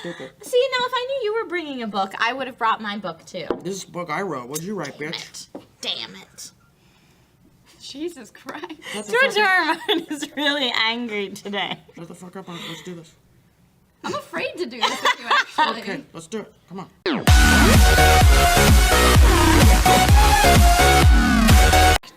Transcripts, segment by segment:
stupid. See, now if I knew you were bringing a book, I would have brought my book too. This is a book I wrote. What'd you write, bitch? Damn it. Jesus Christ. George Herman is really angry today. Shut the fuck up. Let's do this. I'm afraid to do this with you, actually. Okay, let's do it. Come on.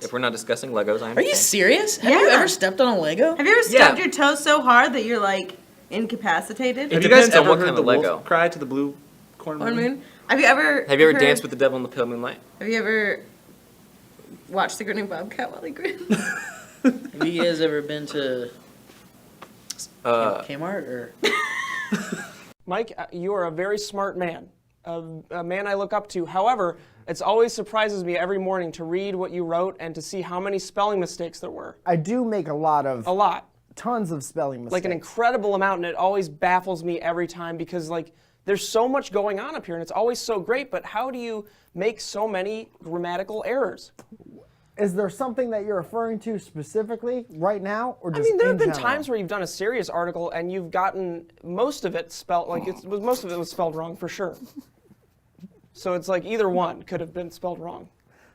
If we're not discussing Legos, I understand. Are you serious? Have you ever stepped on a Lego? Have you ever stubbed your toe so hard that you're like incapacitated? It depends on what kind of Lego. Cry to the blue corn moon? Have you ever danced with the devil in the pale moonlight? Have you ever watched the grinning bobcat while he grinned? Have you guys ever been to Kmart or? Mike, you are a very smart man, a man I look up to. However, it always surprises me every morning to read what you wrote and to see how many spelling mistakes there were. I do make a lot. Tons of spelling mistakes. Like an incredible amount, and it always baffles me every time because like there's so much going on up here and it's always so great, but how do you make so many grammatical errors? Is there something that you're referring to specifically right now, or just I mean, there have been general? times where you've done a serious article and you've gotten most of it spelled like most of it was spelled wrong for sure. So it's like either one could have been spelled wrong.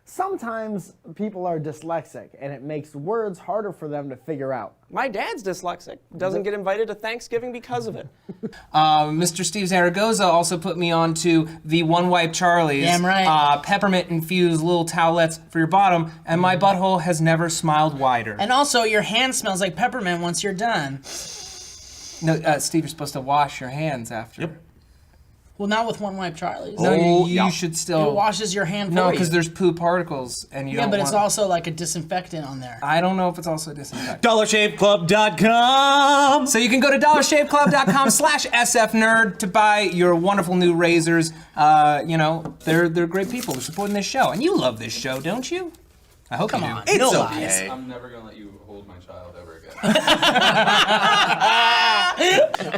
Sometimes people are dyslexic, and it makes words harder for them to figure out. My dad's dyslexic. Doesn't get invited to Thanksgiving because of it. Mr. Steve Zaragoza also put me on to the One Wipe Charlie's. Damn right. Peppermint-infused little towelettes for your bottom, and my butthole has never smiled wider. And also, your hand smells like peppermint once you're done. No, Steve, you're supposed to wash your hands after. Yep. Well, not with One Wipe Charlie's. No, you should still. It washes your hand for No, you. because there's poo particles, and you Yeah, don't but want... it's also like a disinfectant on there. I don't know if it's also disinfectant. DollarShaveClub.com. So you can go to dollarshaveclub.com/sfnerd to buy your wonderful new razors. You know, they're great people. They're supporting this show, and you love this show, don't you? I hope Come you do. on, It's no okay. lies. I'm never gonna let you hold my child ever again.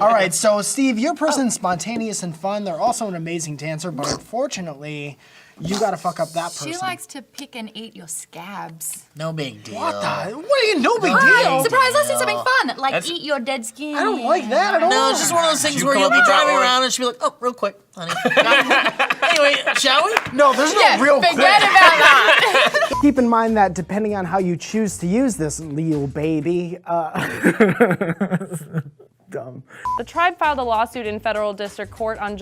All right, so Steve, your person's spontaneous and fun. They're also an amazing dancer, but unfortunately, you gotta fuck up that person. She likes to pick and eat your scabs. No big deal. What the? What are you? No big Right. deal. Surprise, let's do something fun. Like eat your dead skin. I don't like that at all. No, it's just one of those things where you'll be driving around and she'll be like, oh, real quick, honey. Anyway, shall we? No, there's no real Forget quick. about that. Keep in mind that depending on how you choose to use this little baby, dumb. The tribe filed a lawsuit in federal district court on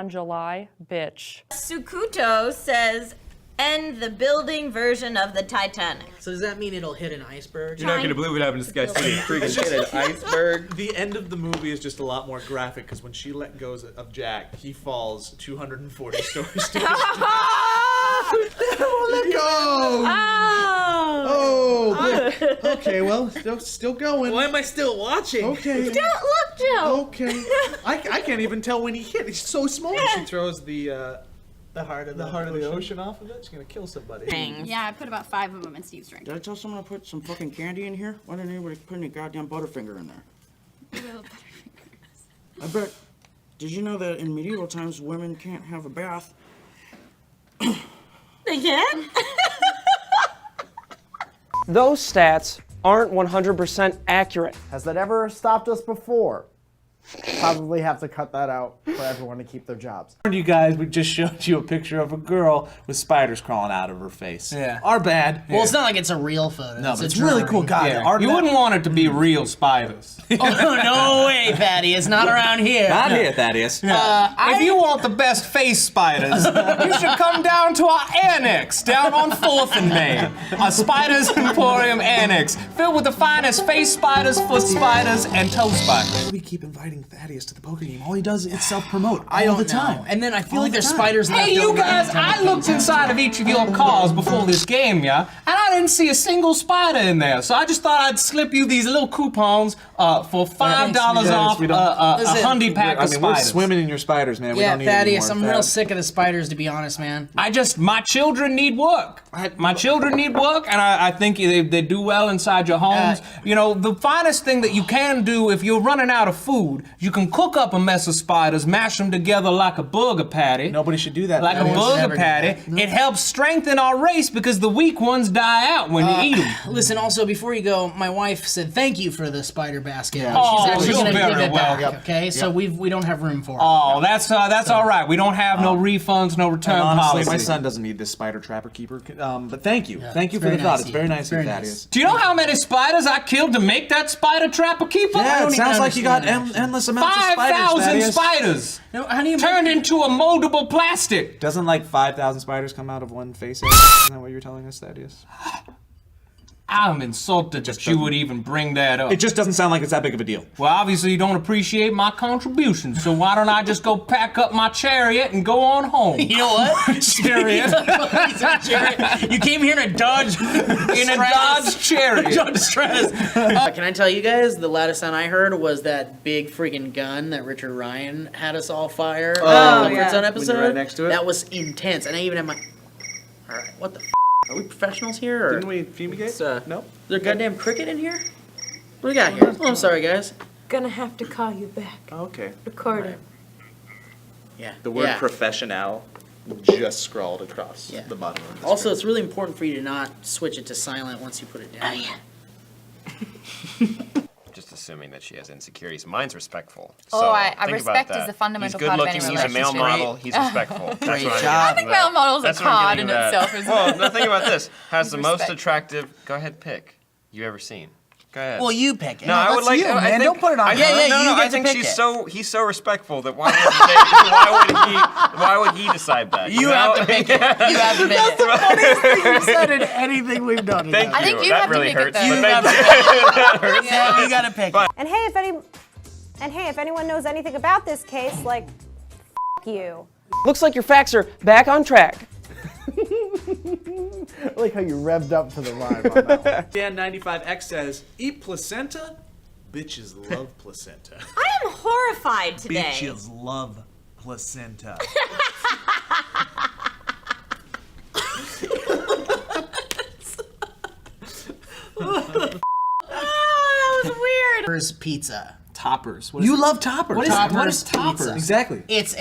July. Bitch. Sukuto says, end the building version of the Titanic. So does that mean it'll hit an iceberg? You're not gonna believe what happened to Sky City. Freaking hit an iceberg. The end of the movie is just a lot more graphic because when she let go of Jack, he falls 240 stories down. Let go! Oh! Okay, well, still going. Why am I still watching? Okay. Don't look, Joe! Okay. I can't even tell when he hit. He's so small. She throws the heart of the ocean off of it. She's gonna kill somebody. Yeah, I put about 5 of them in Steve's drink. Did I tell someone to put some fucking candy in here? Why didn't anybody put any goddamn Butterfinger in there? I bet. Did you know that in medieval times women can't have a bath? They can? Those stats aren't 100% accurate. Has that ever stopped us before? Probably have to cut that out for everyone to keep their jobs. You guys, we just showed you a picture of a girl with spiders crawling out of her face. Yeah. Our bad. Well, it's not like it's a real photo. No, but a it's really cool. drawing. God, the art You of that- wouldn't want it to be real spiders. Oh, no way, Patty. It's not around here. Not here, Thaddeus. If you want the best face spiders, you should come down to our annex down on 4th and Main. Our Spiders Emporium Annex, filled with the finest face spiders, foot spiders, and toe spiders. We keep inviting Thaddeus to the poker game. All he does is self-promote I all don't the know. time. And then I feel All like the there's time. spiders left Hey, you over guys, every time I looked inside of each of your cars before this game, yeah, and I didn't see a single spider in there. So I just thought I'd slip you these little coupons for $5 off we don't- a Listen, hundy pack of we're spiders. swimming in your spiders, man. We Yeah, don't need Thaddeus, any I'm more, real Thad. sick of the spiders, to be honest, man. My children need work. My children need work, and I think they do well inside your homes. You know, the finest thing that you can do if you're running out of food food. You can cook up a mess of spiders, mash them together like a booger patty. Nobody should do that. Like a booger patty. It helps strengthen our race because the weak ones die out when you eat them. Listen, also, before you go, my wife said thank you for the spider basket. Oh, She's actually you're going to very give it back, welcome. okay? So we don't have room for it. Oh, that's all right. We don't have no refunds, no return Honestly, policy. my son doesn't need this spider trapper keeper. But thank you. Yeah, Thank you it's for the very thought. nice It's of very you. nice of you, Very nice. Thaddeus. Do you know how many spiders I killed to make that spider trapper keeper? Yeah, it sounds like you got understand that. endless amounts of spiders, 5,000 Thaddeus. spiders No, how do you turned into a moldable plastic. Doesn't like 5,000 spiders come out of one face? Isn't that what you're telling us, Thaddeus? I'm insulted that you would even bring that up. It just doesn't sound like it's that big of a deal. Well, obviously you don't appreciate my contribution, so why don't I just go pack up my chariot and go on home? You know what? Chariot. You came here in a Dodge. In a Dodge chariot. Dodge Stratus. Can I tell you guys, the loudest sound I heard was that big freaking gun that Richard Ryan had us all fire. Oh, the yeah. Zone episode. When you're right next to it? That was intense, and I even had my. All right, what the? Are we professionals here? Or Didn't we fumigate? Is Nope. there a goddamn cricket in here? What do we got here? Oh, I'm sorry, guys. Gonna have to call you back. Okay. Recording. Yeah. The word yeah. professional just scrawled across Yeah. the bottom of the Also, screen. it's really important for you to not switch it to silent once you put it down. Oh, yeah. Just assuming that she has insecurities. Mine's respectful. Oh, So, I think respect about is that. a fundamental he's part of good any looking, he's a male relationship. model, he's respectful. That's Great what I'm job. getting I think from that. male model's a That's what I'm card getting in at. itself, isn't Well, it? the thing about this, has the most Respect. attractive, go ahead, pick, you ever seen. Go ahead. Well, you pick it. No, I would that's like. you, I man. think, Don't put it on I her. think, Yeah, no, you no. get I to think pick he's it. he's so respectful that why would he decide that? You have to pick it. You have to pick That's the it. funniest thing you've said in anything we've done. Thank you. I think you that have to really pick it, hurts. though. but You thank have you. to That hurts. Yeah, you gotta pick it. And hey, if anyone knows anything about this case, like, f you. Looks like your facts are back on track. I like how you revved up to the rhyme on that one. Dan95X says, eat placenta? Bitches love placenta. I am horrified today. Bitches love placenta. Oh, that was weird. Toppers pizza. Toppers. You love Toppers. What is Toppers Toppers? Pizza. Exactly. It's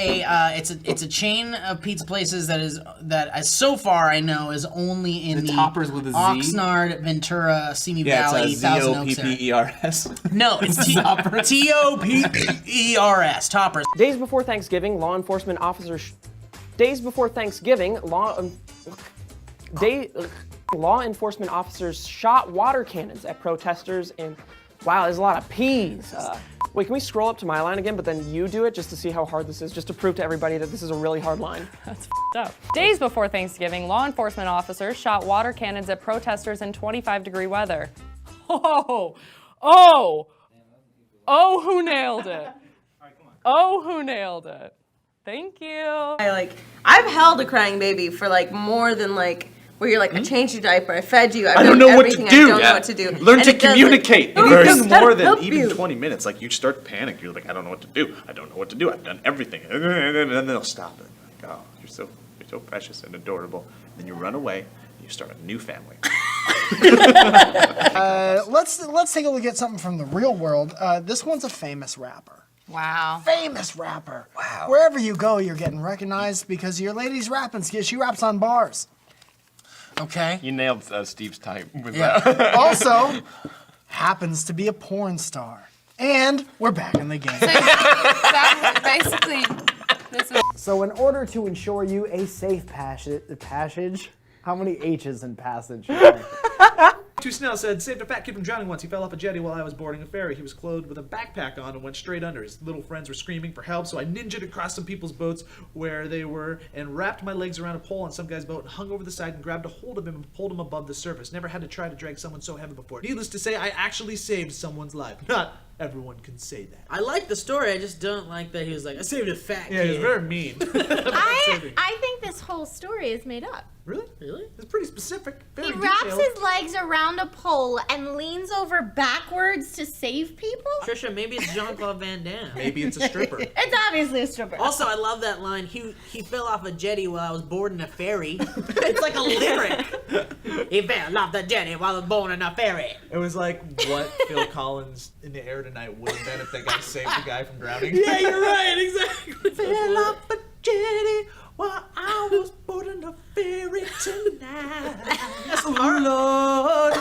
a chain of pizza places that so far I know is only in The Toppers with a Z? Oxnard, Ventura, Simi Yeah, Valley, it's Thousand Oaks area. Z-O-P-P-E-R-S. No, it's T-O-P-E-R-S. Toppers. Days before Thanksgiving, law enforcement officers. Days before Thanksgiving, law enforcement officers shot water cannons at protesters in. Wow, there's a lot of P's. Wait, can we scroll up to my line again, but then you do it just to see how hard this is, just to prove to everybody that this is a really hard line? That's f***ed up. Days before Thanksgiving, law enforcement officers shot water cannons at protesters in 25-degree weather. Oh, who nailed it? Oh, who nailed it? Thank you. I've held a crying baby for more than where you're like, I changed your diaper, I fed you, I don't know what to everything, do. I don't know what to do. Learn And to it does, communicate. oh, It yes, takes more than help even you. 20 minutes. Like, you start to panic. You're like, I don't know what to do. I don't know what to do. I've done everything. And then they'll stop. And you're like, oh, you're so precious and adorable. And then you run away and you start a new family. Let's take a look at something from the real world. This one's a famous rapper. Wow. Famous rapper. Wow. Wherever you go, you're getting recognized because your lady's rapping. She raps on bars. Okay. You nailed Steve's type with Yeah. that. Also, happens to be a porn star. And we're back in the game. Basically, this is. So in order to ensure you a safe passage, how many H's in passage? Two Snell said, saved a fat kid from drowning once. He fell off a jetty while I was boarding a ferry. He was clothed with a backpack on and went straight under. His little friends were screaming for help, so I ninja'd across some people's boats where they were and wrapped my legs around a pole on some guy's boat and hung over the side and grabbed a hold of him and pulled him above the surface. Never had to try to drag someone so heavy before. Needless to say, I actually saved someone's life. Not everyone can say that. I like the story. I just don't like that he was like, I saved a fat kid. Yeah, he was very mean. I think this whole story is made up. Really? Really? It's pretty specific. Very He wraps detailed. his legs around a pole and leans over backwards to save people? Trisha, maybe it's Jean-Claude Van Damme. Maybe it's a stripper. It's obviously a stripper. Also, I love that line. He fell off a jetty while I was boarding a ferry. It's like a lyric. He fell off the jetty while I was boarding a ferry. It was like what Phil Collins in the air tonight would have been if that guy saved the guy from drowning. Yeah, you're right, exactly. Fell off a jetty while I was boarding a ferry tonight. Oh, Lord.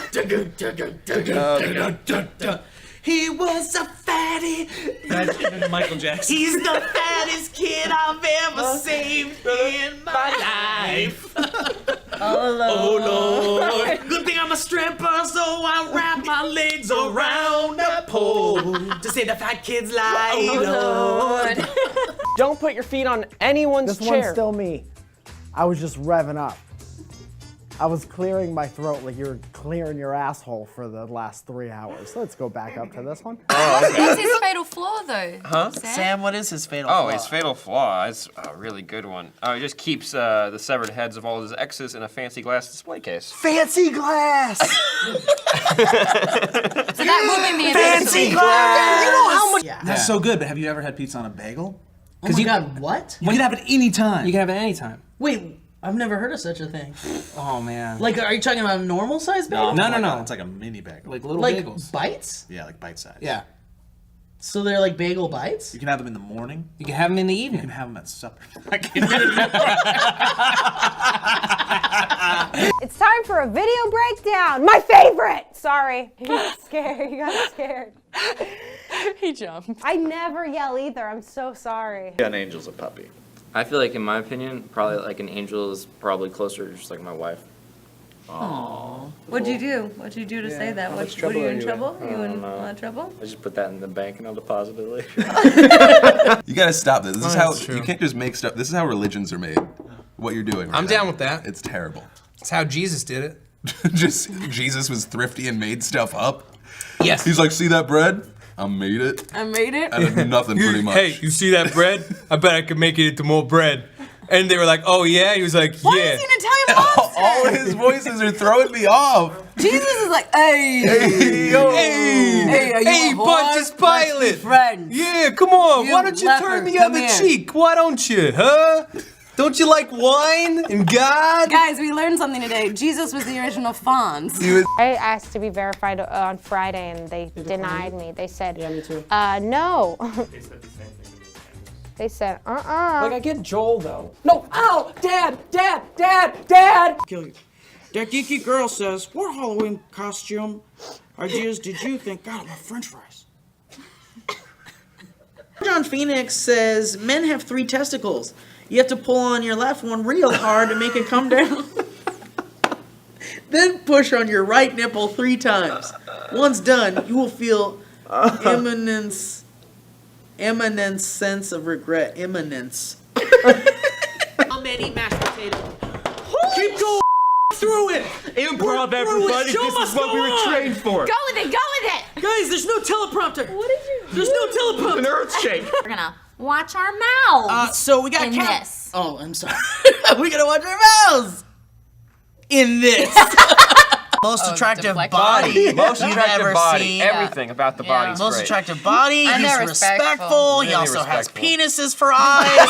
He was a fatty. That's Michael Jackson. He's the fattest kid I've ever seen in my life. Oh, Lord. Good thing I'm a stripper, so I wrap my legs around the pole to say the fat kid's life. Oh, Lord. Don't put your feet on anyone's This chair. one's still me. I was just revving up. I was clearing my throat like you were clearing your asshole for the last 3 hours. Let's go back up to this one. What's his fatal flaw, though? Huh? Sam, what is his fatal flaw? Oh, his fatal flaw is a really good one. He just keeps the severed heads of all his exes in a fancy glass display case. Fancy glass! So that will be the Fancy glass! You know how much. That's so good, but have you ever had pizza on a bagel? Oh my God, what? You can have it any time. You can have it anytime. Wait, I've never heard of such a thing. Oh man. Like, are you talking about a normal size bagel? No. It's like a mini bagel. Like little Like bagels. bites? Yeah, like bite size. Yeah. So they're like bagel bites? You can have them in the morning. You can have them in the You evening. can have them at supper. It's time for a video breakdown. My favorite. Sorry, you got scared. You got scared. He jumped. I never yell either. I'm so sorry. An angel's a puppy. I feel like, in my opinion, probably like an angel is probably closer to just like my wife. Aww. What'd you do? What'd you do to say that? What are you in trouble? You in a lot of trouble? I just put that in the bank and I'll deposit it later. You gotta stop this. This is Oh, how that's true. you can't just make stuff. This is how religions are made. What you're doing. Right I'm now. down with that. It's terrible. That's how Jesus did it. Just Jesus was thrifty and made stuff up. Yes. He's like, see that bread? I made it. I made it. Out of nothing, pretty much. Hey, you see that bread? I bet I could make it into more bread. And they were like, oh yeah? He was like, Why yeah. is he an Italian monster? All his voices are throwing me off. Jesus is like, hey, Hey, yo. hey, are you Hey, a whore? Pontius Pilate. Let's be friends. Yeah, come on. You Why don't you leper, turn the come other here. cheek? Why don't you, huh? Don't you like wine and God? Guys, we learned something today. Jesus was the original Fonz. I asked to be verified on Friday and they denied me. They said, Yeah, me too. no. They said the same thing to the cameras. They said, Like, I get Joel, though. No, ow, Dad. Kill you. That geeky girl says, what Halloween costume ideas did you think? God, I love French fries. John Phoenix says men have 3 testicles. You have to pull on your left one real hard to make it come down. Then push on your right nipple 3 times. Once done, you will feel imminent sense of regret. Imminence. How many mashed potatoes? Keep going through it. Improv, everybody. Show This must is what go we were on. trained for. Go with it, go with it! Guys, there's no teleprompter. What did you There's no teleprompter. An earth shake. We're gonna watch our mouths. So we got in cat. this. Oh, I'm sorry. We gotta watch our mouths in this. Most attractive body Most you've attractive ever body. seen. Everything about the body is Most great. attractive body. And He's they're respectful. He Really also respectful. has penises for eyes.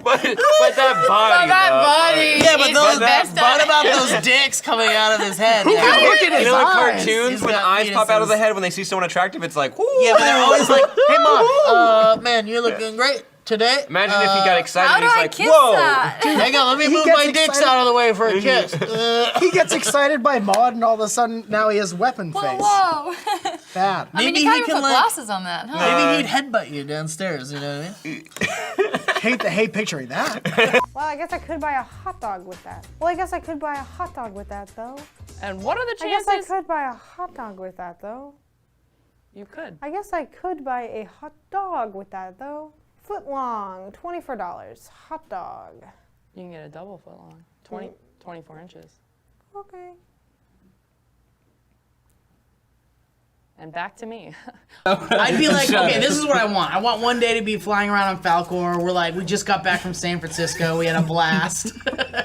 But that body, Yeah, but is those. the best What of- about those dicks coming out of his head? You Yeah. look at it. You know, in His cartoons, He's when got eyes pop out of penises. the head when they see someone attractive, it's like, whoo. Yeah, but they're always like, "Hey, mom, man, you're looking great today." Imagine if he got excited. How do He's I like, kiss whoa. that? Hang on, let me He move gets my dicks excited. out of the way for a kiss. He gets excited by Maud, and all of a sudden now he has weapon Whoa, face. whoa. Bad. I mean, Maybe you he can't even can, put like- glasses on that, huh? Maybe he'd headbutt you downstairs. You know what I mean? Hate picturing that. Well, I guess I could buy a hot dog with that. Well, I guess I could buy a hot dog with that, though. And what are the I guess I chances? could buy a hot dog with that, though. You could. I guess I could buy a hot dog with that, though. Foot long, $24. Hot dog. You can get a double foot long. 24 inches. Okay. And back to me. I'd be like, okay, this is what I want. I want one day to be flying around on Falcor. We're like, we just got back from San Francisco. We had a blast.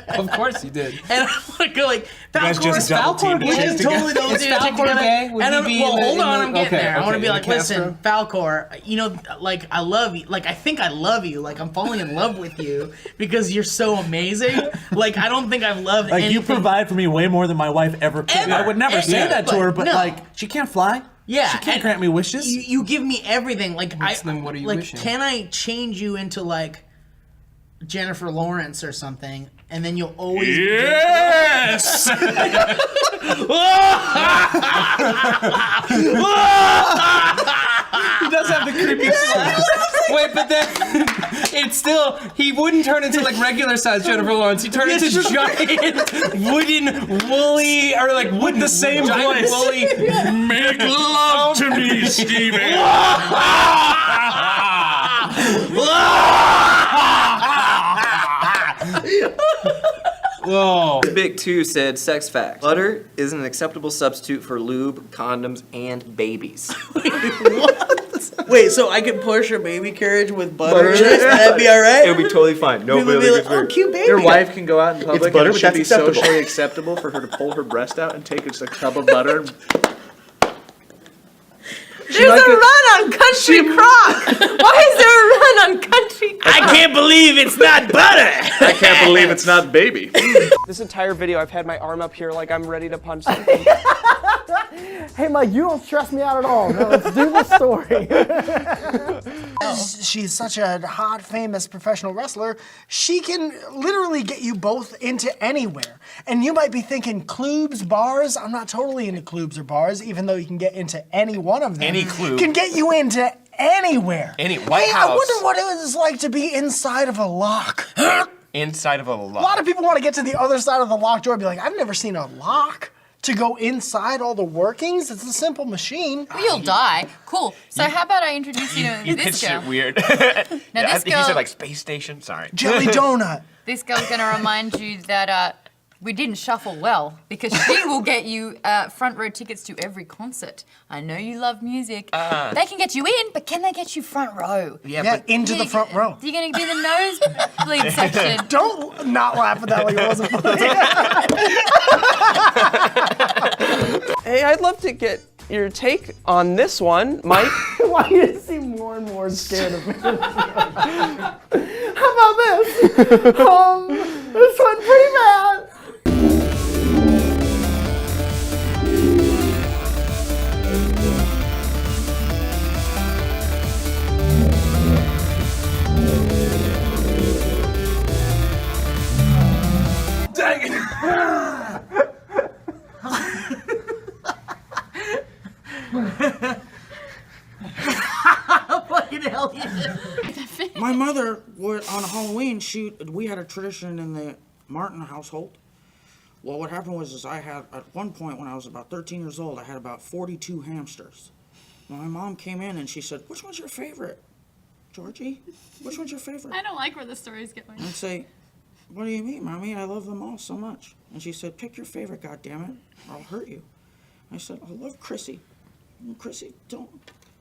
Of course you did. And I'm like, go like guys Falcor. just double teamed Yeah, it together? totally those Is two Falcor together. gay? Would And he I'm, be well, in the- hold in on, the- I'm getting okay, there. I want okay, to be in like, the listen, Falcor, you know, like I love you. Like I think I love you. Like I'm falling in love with you because you're so amazing. Like I don't think I've loved Like anything. you provide for me way more than my wife ever could. Ever. I would never say that to her, but No. like she can't fly. Yeah, she can't and grant me wishes. You give me everything. Like what are you like, wishing? can I change you into like Jennifer Lawrence or something, and then you'll always Yes! be He does have the creepy smile. Wait, but then it's still he wouldn't turn into like regular size Jennifer Lawrence. He turned into giant wooden woolly or like wood the same giant voice. woolly. Make love to me, Steven. Whoa. Big 2 said, sex fact. Butter is an acceptable substitute for lube, condoms, and babies. Wait, so I can push a baby carriage with butter in it? That'd be alright? It would be totally fine. People would be like, oh, cute baby. Your wife can go out in public and butter, it would that's be acceptable. socially acceptable for her to pull her breast out and take just a tub of butter and There's a run on Country Crock. Why is there a run on Country Crock? I can't believe it's not butter. I can't believe it's not baby. This entire video, I've had my arm up here like I'm ready to punch something. Hey, Mike, you don't stress me out at all. No, let's do the story. She's such a hot, famous professional wrestler. She can literally get you both into anywhere. And you might be thinking, clubs, bars? I'm not totally into clubs or bars, even though you can get into any one of them. Any club. Can get you into anywhere. Any White Hey, House. I wonder what it was like to be inside of a lock. Inside of a A lock. lot of people want to get to the other side of the lock door and be like, I've never seen a lock to go inside all the workings. It's a simple machine. Well, you'll die. Cool. So how about I introduce you to You this pitched girl? it weird. Now Yeah, I this think he said girl- like space station. Sorry. Jelly donut. This girl's going to remind you that we didn't shuffle well because she will get you front row tickets to every concert. I know you love music. They can get you in, but can they get you front row? Yeah, into the front row. You're going to do the nosebleed section. Don't not laugh at that like it wasn't funny. Hey, I'd love to get your take on this one, Mike. Why do you seem more and more scared of me? How about this? This went pretty bad. Dang Fucking hell yeah. My mother would, on a Halloween shoot, we had a tradition in the Martin household. Well, what happened was I had, at one point when I was about 13 years old, I had about 42 hamsters. Well, my mom came in and she said, which one's your favorite? Georgie, which one's your favorite? I don't like where the story's going. And I'd say, what do you mean, Mommy? I love them all so much. And she said, pick your favorite, goddammit, or I'll hurt you. I said, I love Chrissy. And Chrissy, don't.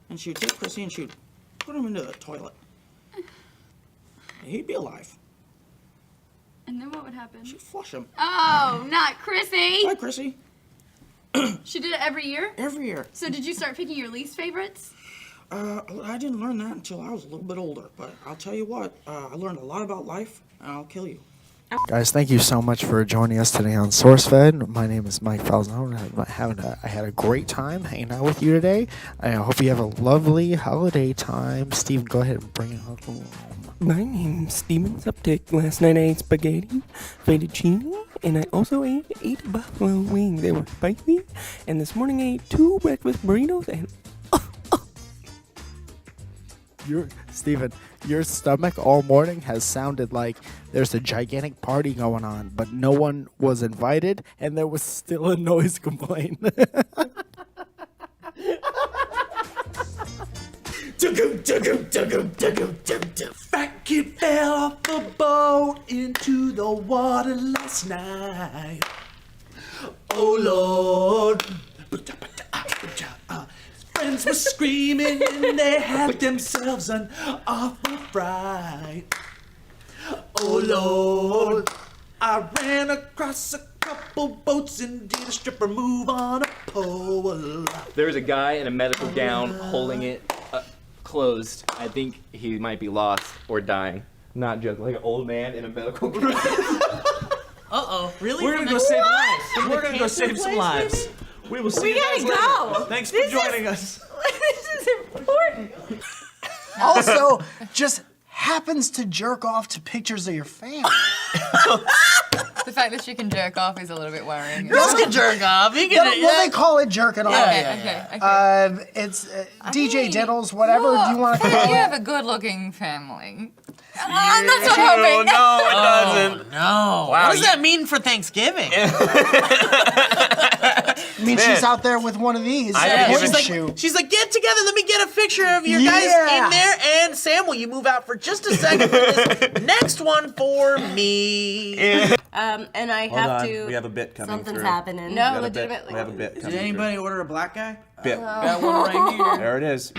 And she would take Chrissy and she'd put him into the toilet. He'd be alive. And then what would happen? She'd flush him. Oh, not Chrissy. Hi, Chrissy. She did it every year? Every year. So did you start picking your least favorites? I didn't learn that until I was a little bit older, but I'll tell you what, I learned a lot about life, and I'll kill you. Guys, thank you so much for joining us today on Sourcefed. My name is Mike Falzone. I had a great time hanging out with you today. I hope you have a lovely holiday time. Steve, go ahead and bring it home. My name's Steven Suptic. Last night I ate spaghetti, fettuccine, and I also ate 8 buffalo wings. They were spicy. And this morning I ate 2 breakfast burritos and Steven, your stomach all morning has sounded like there's a gigantic party going on, but no one was invited, and there was still a noise complaint. Fat kid fell off the boat into the water last night. Oh Lord. His friends were screaming and they had themselves an awful fright. Oh Lord. I ran across a couple boats and did a stripper move on a pole. There's a guy in a medical gown holding it closed. I think he might be lost or dying. Not joking, like an old man in a medical gown. Uh-oh, really? We're gonna go save lives. We're gonna go save some lives. We will see We you guys gotta later. go. Thanks This for joining us. This is important. Also, just happens to jerk off to pictures of your family. The fact that she can jerk off is a little bit worrying. Girls can jerk off. You Well, can, well, they call it jerking off. Okay. It's DJ Diddles, whatever do you want to You call it. have a good-looking family. I'm not so hoping. No, it doesn't. No. Wow, What does that mean for Thanksgiving? I mean, she's out there with one of these. She's like, get together. Let me get a picture of your guys in there. And Sam, will you move out for just a second for this next one for me? And I Hold have on. to. We have a bit coming Something's through. happening. We No, got a bit- legitimately. We have a bit coming Did anybody order a black guy? Bit. Got one right here. There it is.